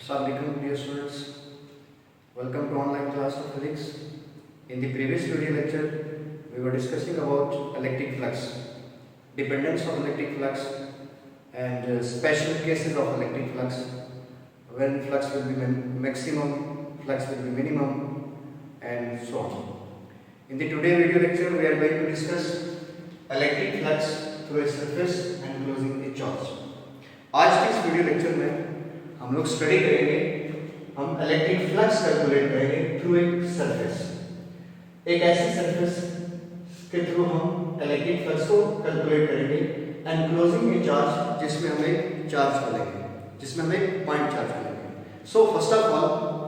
Assalamualaikum dear students. Welcome to online class of physics. In the previous video lecture, we were discussing about electric flux, dependence of electric flux and special cases of electric flux, when flux will be maximum, flux will be minimum and so on. In the today video lecture, we are going to discuss electric flux through a surface and closing a charge. आज के इस video lecture में हम लोग study करेंगे, हम electric flux calculate करेंगे through एक सरफेस, एक ऐसी सरफेस के थ्रू हम इलेक्ट्रिक फ्लक्स को कैलकुलेट करेंगे एंड क्लोजिंग ए चार्ज जिसमें हमें चार्ज मिलेंगे, जिसमें हमें पॉइंट चार्ज मिलेंगे. सो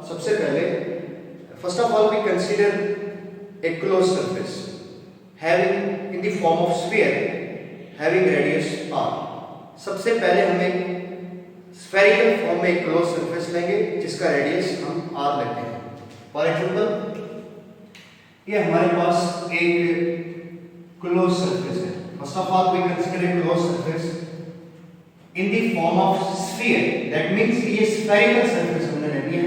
सबसे पहले first of all we consider a close surface having in the form of sphere having radius r. सबसे पहले हम एक स्फेरिकल फॉर्म में एक क्लोज सरफेस लेंगे जिसका रेडियस हम r लेते हैं. फॉर एग्जांपल ये हमारे पास एक क्लोज सरफेस है. First of all we consider a close surface in the form of sphere, that means ये स्फेरिकल सरफेस हमने लेनी है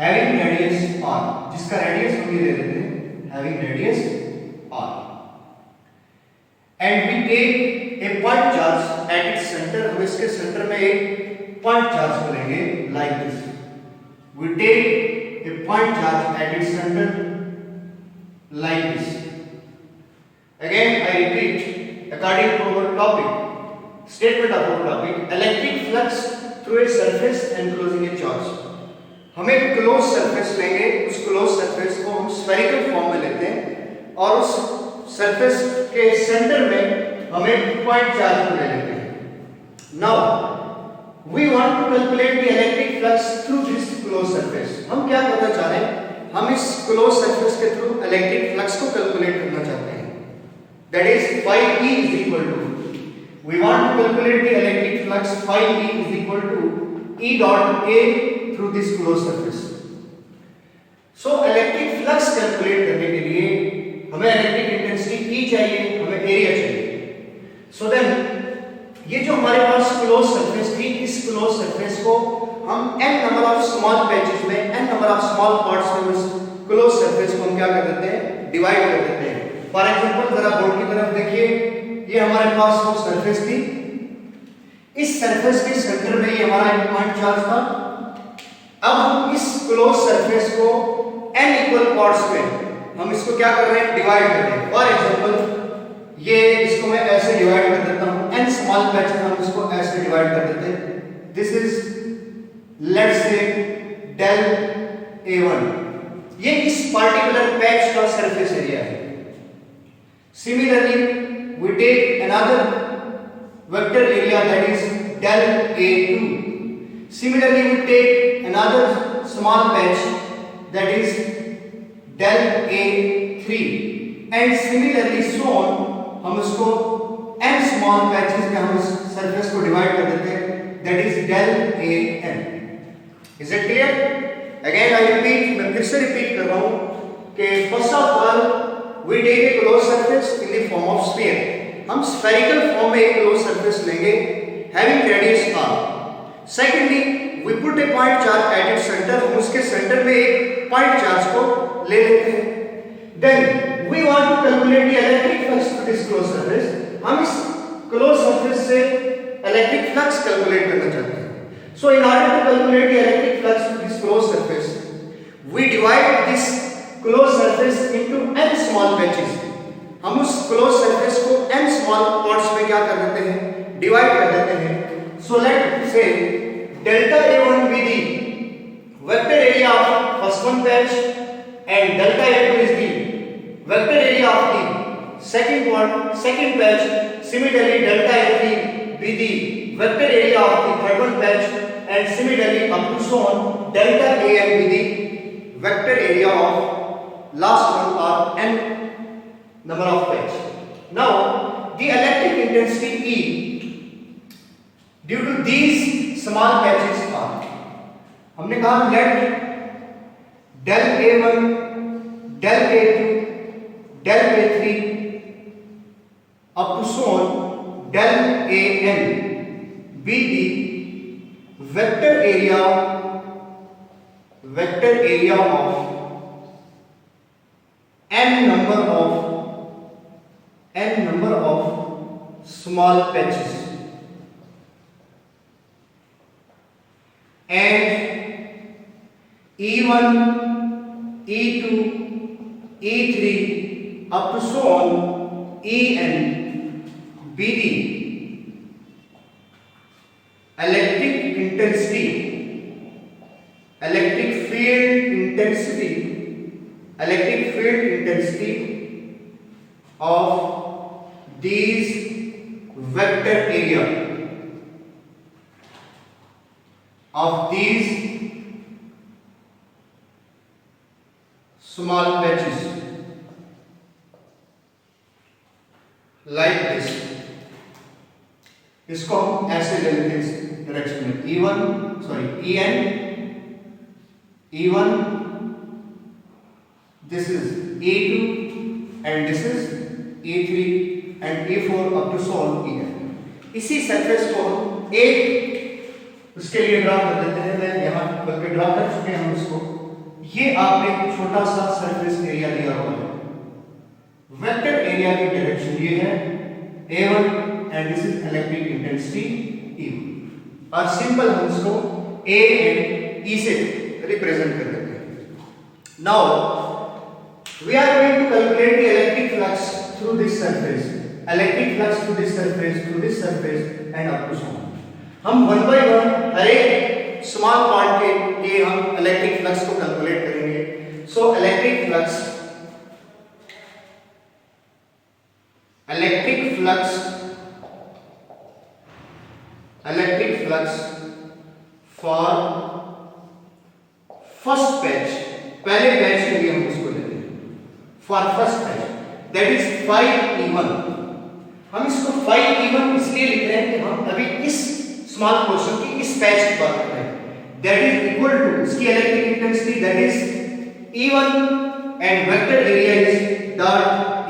हैविंग रेडियस r, जिसका रेडियस हम ये ले लेते हैं having radius r, and we take a point charge at its centre. हम इसके सेंटर में एक पॉइंट चार्ज को लेंगे like this. We take a point charge at its centre like this. Again I repeat, according to our topic, statement of our topic, electric flux through a surface and closing a charge. हम एक close surface लेंगे, उस close surface को हम spherical form में लेते हैं और उस सरफेस के सेंटर में हम एक पॉइंट चार्ज को ले लेते हैं. Now we want to calculate the electric flux through this close surface. हम क्या करना चाह रहे हैं, हम इस क्लोज सरफेस के थ्रू इलेक्ट्रिक फ्लक्स को कैलकुलेट करना चाहते हैं. That is phi e is equal to, we want to calculate the electric flux phi e is equal to E dot A through this closed surface. So electric flux calculate करने के लिए हमें electric intensity E चाहिए, हमें area चाहिए. So then ये जो हमारे पास क्लोज सरफेस थी, इस क्लोज सरफेस को हम n number of small patches में, n number of small parts में उस क्लोज सरफेस को हम क्या कर देते हैं, डिवाइड कर देते हैं. फॉर एग्जांपल जरा बोर्ड की तरफ देखिए, ये हमारे पास वो सरफेस थी, इस सरफेस के सेंटर में ये हमारा एक पॉइंट चार्ज था. अब हम इस क्लोज सरफेस को n इक्वल पार्ट्स में हम इसको क्या कर रहे हैं, डिवाइड कर रहे हैं. फॉर एग्जांपल ये इसको मैं ऐसे डिवाइड कर देता हूं, n स्मॉल पैच में हम इसको ऐसे डिवाइड कर देते हैं. This is let's say del a1, ये इस पार्टिकुलर पैच का सरफेस एरिया है. Similarly we take another vector area that is del a2. Similarly we take another small patch that is del a3 and similarly so on. हम इसको n small patches में हम इस surface को divide कर देते हैं, that is del an. Is it clear? Again I repeat, मैं फिर से रिपीट कर रहा हूं कि first of all we take a close surface in the form of sphere. हम स्फेरिकल फॉर्म में एक क्लोज सरफेस लेंगे having radius r. Secondly we put a point charge at its centre. हम उसके सेंटर में एक पॉइंट चार्ज को ले लेते हैं. Then we want to calculate the electric flux to this closed surface. हम इस closed surface से electric flux calculate करना चाहते हैं. So in order to calculate the electric flux to this closed surface, we divide this closed surface into n small patches. हम उस closed surface को n small parts में क्या कर देते हैं, divide कर देते हैं. So let's say delta A1 be the vector area of first one patch and delta A2 is the vector area of the second patch. Similarly delta A3 be the vector area of the third one patch, and similarly up to so on delta AN be the vector area of last one or n number of patch. Now the electric intensity E due to these small patches are, हमने कहा let del A1 del A2 del A3 up to so on del AN be the vector area vector area of n number of small patches, and E1, E2, E3 up to so on En be the electric field intensity of these vector area of these small patches like this. इसको हम ऐसे ले लेते हैं इस direction में E1, this is E2 and this is E3 and E4 up to so on En. इसी surface को एक उसके लिए ड्रा कर देते हैं, मैं यहाँ बल्कि ड्रा कर चुके हैं हम इसको। ये आपने एक छोटा सा सरफेस एरिया लिया हुआ है, वेक्टर एरिया की डायरेक्शन ये है A1 and this is electric intensity E1 और सिंपल हम इसको A and E से रिप्रेजेंट कर देते हैं। Now we are going to calculate the electric flux through this surface and up to so on। हम वन बाय वन हर एक small part के लिए हम इलेक्ट्रिक फ्लक्स को कैलकुलेट करेंगे। So electric flux for first patch, पहले patch के लिए हम इसको लेते हैं for first patch, that is 5E1। हम इसको 5E1 इसलिए लिख रहे हैं कि हम अभी इस स्मॉल पोर्शन की इस पैच की बात कर रहे हैं, दैट इज इक्वल टू इसकी electric intensity that is E1 and vector area is dot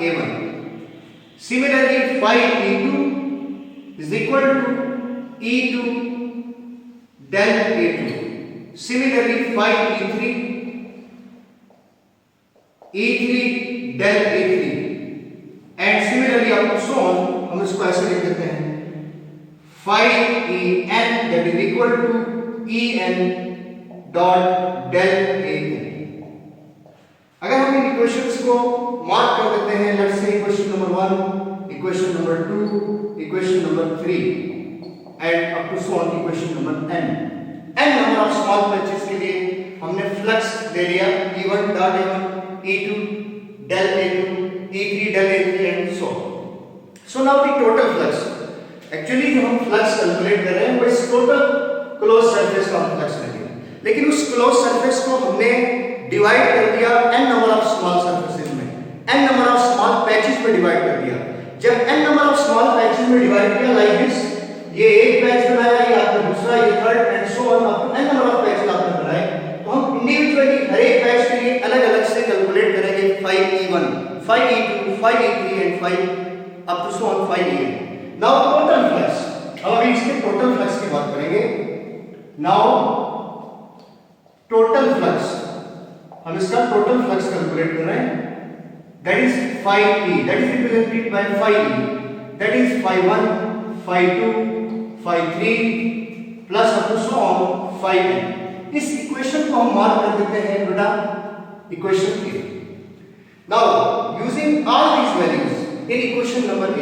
A1। Similarly 5E2 is equal to E2 del A2। Similarly 5E3 del A3 and similarly up to so on हम इसको ऐसे लिख देते हैं 5En that is equal to En dot del A। अगर हम इन equations को mark कर देते हैं, let's say equation number 1, equation number 2, equation number 3 and up to so on equation number n number of small patches के लिए हमने flux ले लिया E1 dot A1, E2 del A2, E3 del A3 and so now the total flux, actually जो हम flux calculate कर रहे हैं वो इस टोटल क्लोज सरफेस का हम फ्लक्स लेंगे, लेकिन उस क्लोज सरफेस को हमने डिवाइड कर दिया n number of small surfaces में, n number of small patches में डिवाइड कर दिया। जब n number of small patches में डिवाइड किया लाइक दिस, ये एक पैच बनाया, ये आपका दूसरा, ये third and so on up to n number of patches आपने बनाए, तो हम इंडिविजुअली हर एक पैच के लिए अलग-अलग से कैलकुलेट करेंगे 5E1, 5E2, 5E3 and 5 up to so on 5En। Now total flux, हम अभी इसके टोटल फ्लक्स की बात करेंगे। नाउ टोटल फ्लक्स, हम इसका टोटल फ्लक्स कैलकुलेट कर रहे हैं, that is 5E, that is represented by 5E, that is 5(1), 5(2), 5(3) plus up to so on 5n। इस इक्वेशन को हम मार्क कर देते हैं बेटा इक्वेशन के। Now using all these values in equation number A,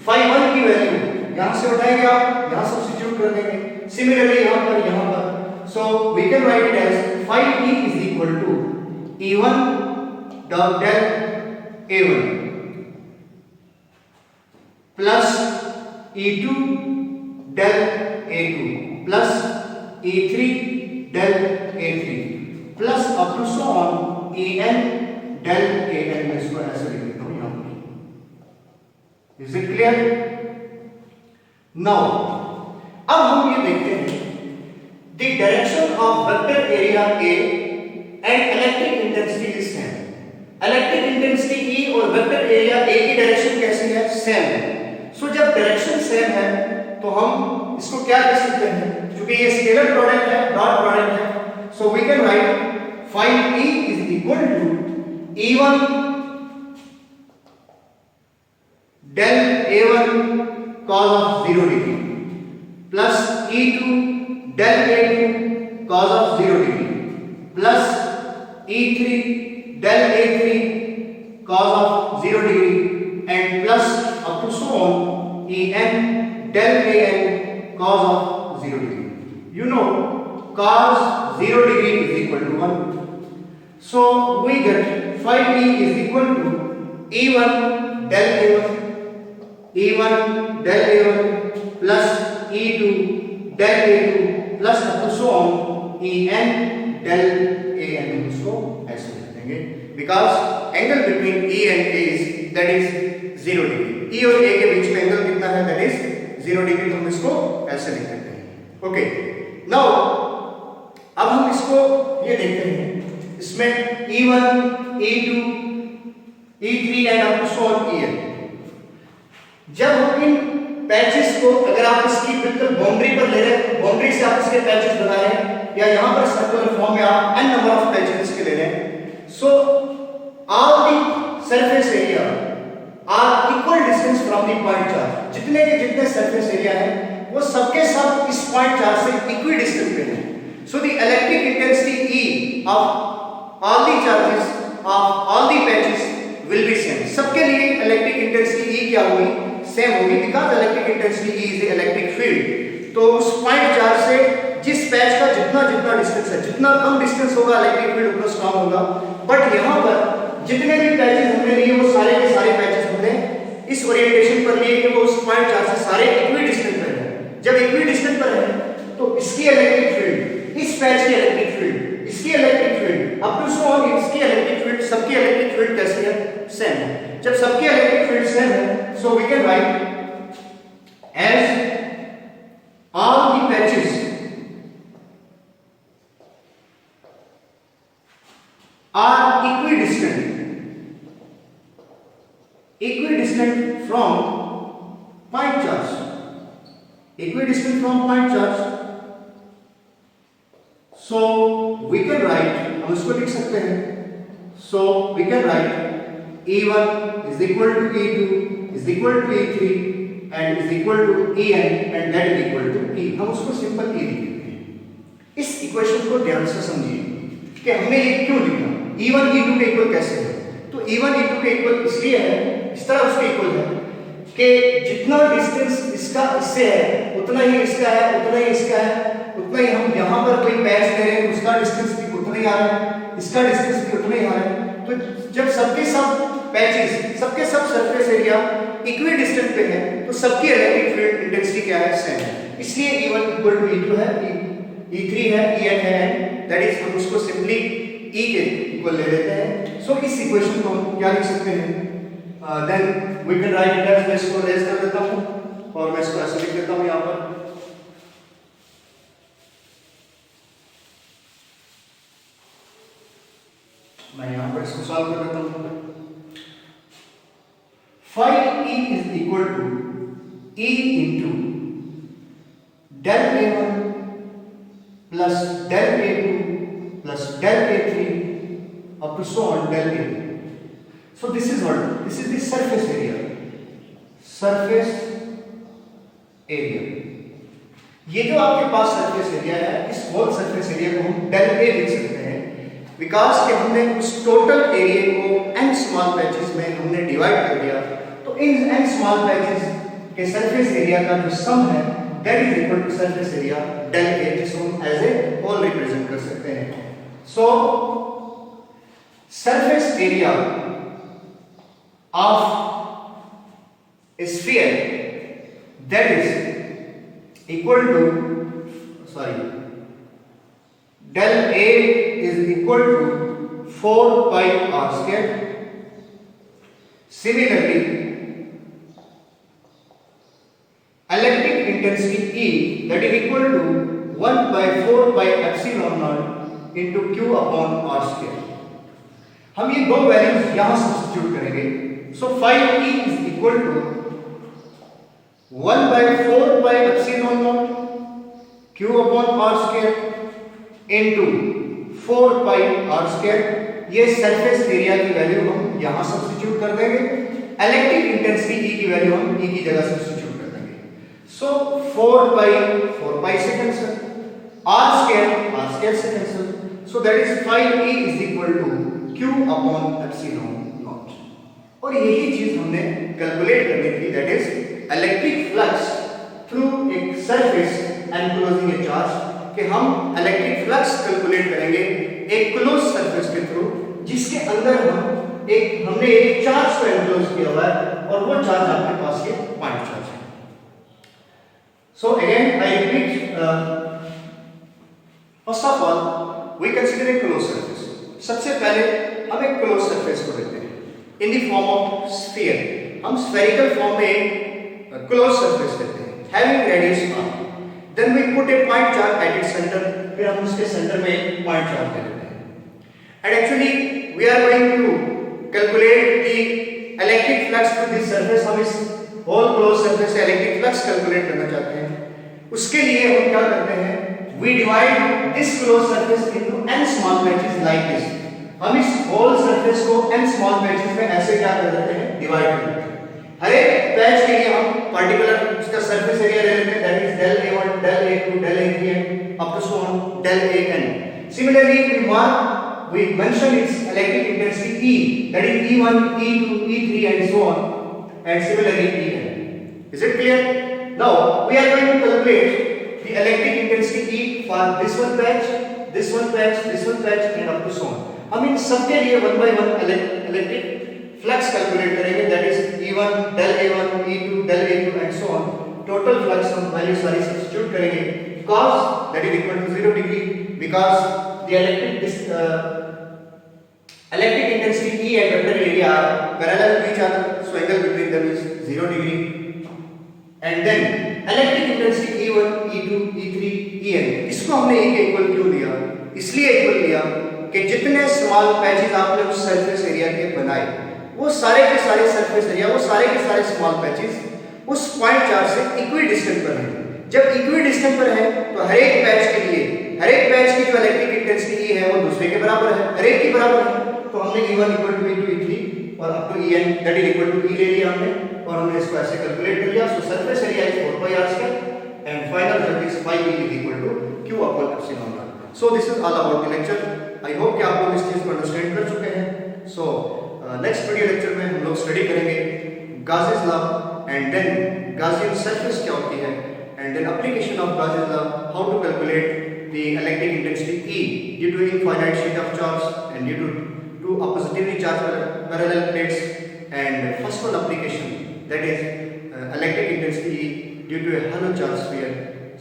5(1) की वैल्यू यहां से उठाएंगे आप, यहां सब्स्टिट्यूट कर देंगे, सिमिलरली यहां पर, so we can write it as 5E is equal to E1 dot del A1 plus E2 del A2 plus E3 del A3 plus up to so on En del An। मैं इसको ऐसे लिख देता हूं यहां पर। Is it clear? Now अब हम ये देखते हैं the direction of vector area A and electric intensity is same। electric intensity E और vector area A की डायरेक्शन कैसी है? सेम है। सो जब डायरेक्शन सेम है तो हम इसको क्या कह सकते हैं, क्योंकि ये स्केलर प्रोडक्ट है, डॉट प्रोडक्ट है, So we can write phi E is equal to E1 del A1 cos of 0 degree plus E2 del A2 cos of 0 degree plus E3 del A3 cos of 0 degree and plus up to so on En del An cos of 0 degree. You know cos 0 degree is equal to 1. So we get phi E is equal to E1 del A1 del A1 plus E2 del A2 plus up to so on En del An. इसको ऐसे लिख देंगे because angle between E and A is that is 0 degree. E और A के बीच में angle कितना है that is 0 degree. तो हम इसको ऐसे लिख देते हैं. ओके, नाउ अब हम इसको ये देखते हैं, इसमें E1, E2, E3 and up to so on En. जब हम इन पैचेस को, अगर आप इसकी बिल्कुल बाउंड्री पर ले रहे हैं, बाउंड्री से आप इसके पैचेस बना रहे हैं, या यहां पर सर्कुलर फॉर्म में आप n नंबर ऑफ पैचेस के ले रहे हैं, so all the surface area are equal distance from the point charge. जितने के जितने सरफेस एरिया है वो सबके सब इस पॉइंट चार्ज से इक्वी डिस्टेंस पे हैं. So the electric intensity E of all the charges of all the patches will be same. सबके लिए इलेक्ट्रिक इंटेंसिटी E क्या होगी, सेम होगी, because electric intensity E is the electric field. तो उस पॉइंट चार्ज से जिस पैच का जितना जितना डिस्टेंस है, जितना कम डिस्टेंस होगा इलेक्ट्रिक फील्ड उतना स्ट्रांग होगा. बट यहां पर जितने भी पैचेस हमने लिए वो सारे के सारे पैचेस हमने इस ओरिएंटेशन पर लिए कि वो उस पॉइंट चार्ज से सारे इक्वी डिस्टेंस पर हैं. जब इक्वी डिस्टेंस पर है तो इसकी इलेक्ट्रिक फील्ड, इस पैच की इलेक्ट्रिक फील्ड, इसकी electric field up to so on इसकी इलेक्ट्रिक फील्ड, सबकी इलेक्ट्रिक फील्ड कैसी है, सेम है. जब सबकी इलेक्ट्रिक फील्ड सेम है, so we can write as all the patches are equidistant from point charge. Equidistant from point charge. So we can write, हम इसको लिख सकते हैं. So we can write E1 is equal to E2 is equal to E3 and is equal to En and that is equal to E. हम उसको simple E लिख देते हैं. इस इक्वेशन को ध्यान से समझिए कि हमने ये क्यों लिखा. E1 E2 के इक्वल कैसे है, तो E1 E2 के इक्वल इसलिए है, इस तरह उसके इक्वल है कि जितना डिस्टेंस इसका इससे है उतना ही इसका है, उतना ही इसका है, उतना ही हम यहाँ पर कोई पैच दे रहे हैं उसका डिस्टेंस भी उतना ही आ रहा है, इसका डिस्टेंस भी उतना ही आ रहा है. तो जब सबके सब पैचेस, सबके सब सरफेस एरिया इक्वी डिस्टेंस पे है तो सबकी इलेक्ट्रिक फील्ड इंटेंसिटी क्या है, सेम है. इसलिए E1 इक्वल टू E2 है, E3 है, En है, दैट इज हम उसको सिंपली E के इक्वल ले लेते हैं. सो इस इक्वेशन को हम क्या लिख सकते हैं, then we can write it as, मैं इसको रेज कर देता हूं और मैं इसको ऐसे लिख देता हूं यहां पर. मैं यहां पर इसको सॉल्व कर देता हूं. phi E is equal to E into del A1 plus del A2 plus del A3 up to so on del A. So this is what? This is the surface area. Surface area. ये जो आपके पास surface area है, इस whole surface area को हम del A लिख सकते हैं बिकॉज कि हमने उस टोटल एरिया को n स्मॉल पैचेस में हमने डिवाइड कर दिया. तो इन n स्मॉल पैचेस के सरफेस एरिया का जो सम है that is equal to surface area del A, जिसको हम एज ए होल रिप्रेजेंट कर सकते हैं. So surface area of a sphere that is equal to del A is equal to 4 pi r square. Similarly, electric intensity E that is equal to 1 by 4 pi epsilon naught into Q upon r square. हम ये दो values यहां substitute करेंगे. So phi E is equal to 1 by 4 pi epsilon naught Q upon r square into 4 pi r square. ये surface area की value हम यहाँ substitute कर देंगे, इलेक्ट्रिक इंटेंसिटी E की वैल्यू हम E की जगह सब्स्टिट्यूट कर देंगे। सो 4 पाई से कैंसिल, आर स्क्वायर से cancel, so that is 5E is equal to Q upon epsilon naught. और यही चीज हमने कैलकुलेट करनी थी, that is electric flux through एक सरफेस एनक्लोजिंग ए चार्ज, कि हम इलेक्ट्रिक फ्लक्स कैलकुलेट करेंगे एक क्लोज सरफेस के थ्रू, जिसके अंदर हमने एक चार्ज को एनक्लोज किया हुआ है, और वो चार्ज आपके पास ये पॉइंट चार्ज है। So again I repeat, first of all we consider a close surface. सबसे पहले हम एक क्लोज सरफेस को लेते हैं in the form of sphere. हम स्फेरिकल फॉर्म में क्लोज सरफेस लेते हैं having radius r, then we put a point charge at its centre, फिर हम उसके सेंटर में पॉइंट चार्ज दे देते हैं। And actually we are going to calculate the electric flux through this surface. हम इस होल क्लोज सरफेस से इलेक्ट्रिक फ्लक्स कैलकुलेट करना चाहते हैं। उसके लिए हम क्या करते हैं, we divide this closed surface into n small patches like this। हम इस whole surface को n small patches में ऐसे क्या कर देते हैं, डिवाइड कर देते हैं। हर एक पैच के लिए हम पर्टिकुलर उसका सरफेस एरिया ले लेते हैं, that is del A1, del A2, del A3 and up to so on del AN। Similarly we mention its electric intensity E, that is E1, E2, E3 and so on, and similarly En। Is it clear? Now we are going to calculate the electric intensity E for this one patch, this one patch, this one patch and up to so on। हम इन सब के लिए one by one electric flux calculate करेंगे, that is E1, del A1, E2, del A2 and so on। Total flux हम value सारी substitute करेंगे, cos that is equal to 0 degree, because the electric intensity E and vector area are parallel to each other, so angle between them is 0 degree। and then electric intensity E1, E2, E3, En, इसको हमने E के equal क्यों लिया? इसलिए equal लिया कि जितने small patches आपने उस सरफेस एरिया के बनाए, वो सारे के सारे सरफेस एरिया, वो सारे के सारे स्मॉल पैचेस उस पॉइंट चार्ज से इक्वी डिस्टेंस पर हैं। जब इक्वी डिस्टेंस पर है तो हर एक पैच के लिए, हर एक पैच की जो इलेक्ट्रिक इंटेंसिटी है वो दूसरे के बराबर है, हर एक के बराबर है। तो हमने E1 equal to E2, E3 और up to En that is equal to E ले लिया हमने, और हमने इसको ऐसे कैलकुलेट कर लिया। So surface area is 4 pi r square and final that is 5E is equal to Q upon epsilon naught. So this is all about the lecture. I hope कि आप लोग इस चीज को अंडरस्टैंड कर चुके हैं। सो नेक्स्ट वीडियो लेक्चर में हम लोग स्टडी करेंगे Gauss's law and then Gaussian surface क्या होती है, and then application of Gauss's law, how to calculate the electric intensity E due to infinite sheet of charge and due to two oppositively charged parallel plates, and first one application, that is electric intensity E due to a hollow charge sphere।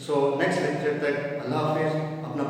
So next lecture तक अल्लाह हाफिज़, अपना